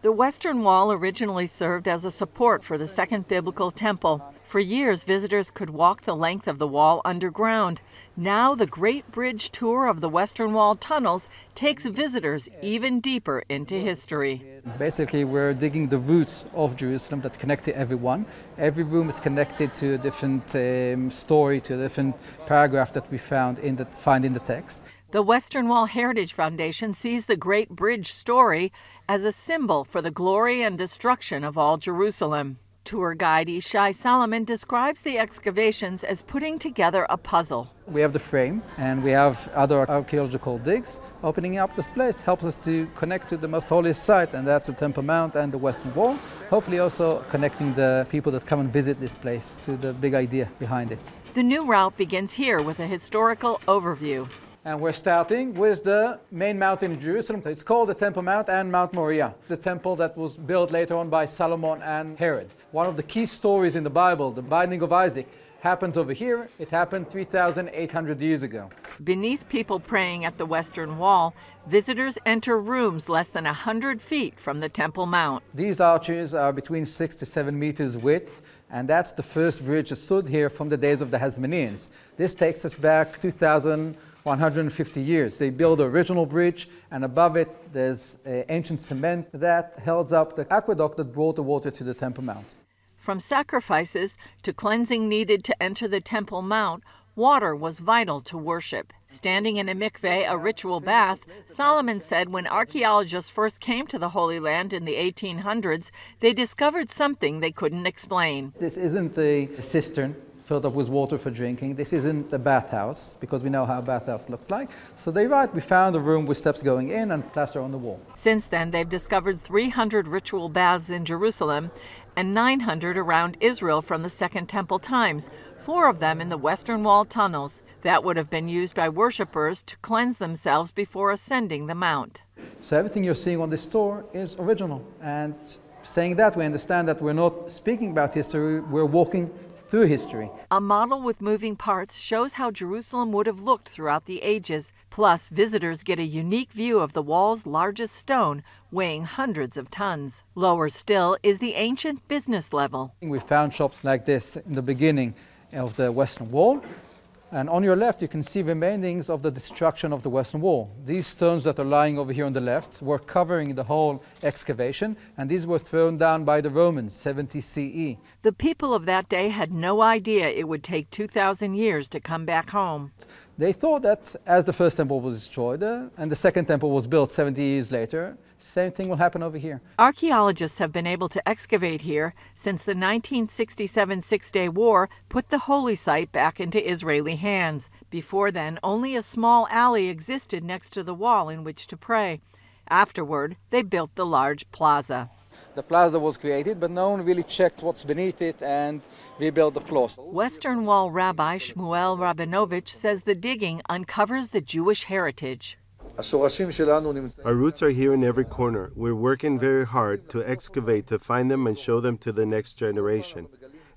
The Western Wall originally served as a support for the Second Biblical Temple. For years, visitors could walk the length of the wall underground. Now, the Great Bridge Tour of the Western Wall tunnels takes visitors even deeper into history. Basically, we're digging the roots of Jerusalem that connect to everyone. Every room is connected to a different story, to a different paragraph that we find in the text. The Western Wall Heritage Foundation sees the Great Bridge story as a symbol for the glory and destruction of all Jerusalem. Tour Guide Yishai Salomon describes the excavations as putting together a puzzle. We have the frame and we have other archaeological digs. Opening up this place helps us to connect to the most holiest site, and that's the Temple Mount and the Western Wall. Hopefully also connecting the people that come and visit this place to the big idea behind it. The new route begins here with a historical overview. And we're starting with the main mountain in Jerusalem. It's called the Temple Mount and Mount Moriah, the temple that was built later on by Solomon and Herod. One of the key stories in the Bible, the binding of Isaac, happens over here. It happened 3,800 years ago. Beneath people praying at the Western Wall, visitors enter rooms less than 100 feet from the Temple Mount. These arches are between 6 to 7 meters width, and that's the first bridge that stood here from the days of the Hasmoneans. This takes us back 2,150 years. They built the original bridge, and above it there's ancient cement that held up the aqueduct that brought the water to the Temple Mount. From sacrifices to cleansing needed to enter the Temple Mount, water was vital to worship. Standing in a mikveh, a ritual bath, Solomon said when archaeologists first came to the Holy Land in the 1800s, they discovered something they couldn't explain. This isn't a cistern filled up with water for drinking. This isn't a bathhouse, because we know how a bathhouse looks like. So they write, we found a room with steps going in and plaster on the wall. Since then, they've discovered 300 ritual baths in Jerusalem and 900 around Israel from the Second Temple times, 4 of them in the Western Wall tunnels. That would have been used by worshippers to cleanse themselves before ascending the mount. So everything you're seeing on this tour is original. And saying that, we understand that we're not speaking about history, we're walking through history. A model with moving parts shows how Jerusalem would have looked throughout the ages. Plus, visitors get a unique view of the wall's largest stone, weighing hundreds of tons. Lower still is the ancient business level. We found shops like this in the beginning of the Western Wall. And on your left, you can see remainings of the destruction of the Western Wall. These stones that are lying over here on the left were covering the whole excavation, and these were thrown down by the Romans, 70 CE. The people of that day had no idea it would take 2,000 years to come back home. They thought that as the first temple was destroyed and the second temple was built 70 years later, same thing will happen over here. Archaeologists have been able to excavate here since the 1967 Six-Day War put the holy site back into Israeli hands. Before then, only a small alley existed next to the wall in which to pray. Afterward, they built the large plaza. The plaza was created, but no one really checked what's beneath it and rebuilt the floors. Western Wall Rabbi Shmuel Rabinovich says the digging uncovers the Jewish heritage. Our roots are here in every corner. We're working very hard to excavate, to find them and show them to the next generation.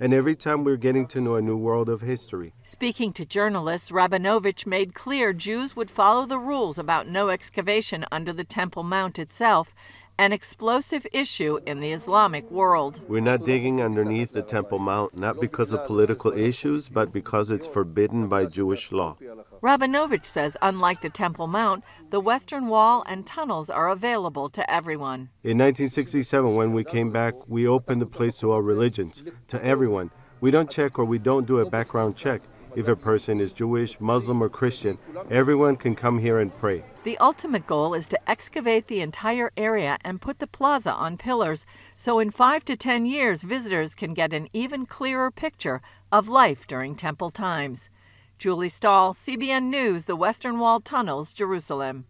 And every time we're getting to know a new world of history. Speaking to journalists, Rabinovich made clear Jews would follow the rules about no excavation under the Temple Mount itself, an explosive issue in the Islamic world. We're not digging underneath the Temple Mount, not because of political issues, but because it's forbidden by Jewish law. Rabinovich says, unlike the Temple Mount, the Western Wall and tunnels are available to everyone. In 1967, when we came back, we opened the place to all religions, to everyone. We don't check or we don't do a background check. If a person is Jewish, Muslim, or Christian, everyone can come here and pray. The ultimate goal is to excavate the entire area and put the plaza on pillars, so in 5 to 10 years, visitors can get an even clearer picture of life during temple times. Julie Stahl, CBN News, the Western Wall Tunnels, Jerusalem.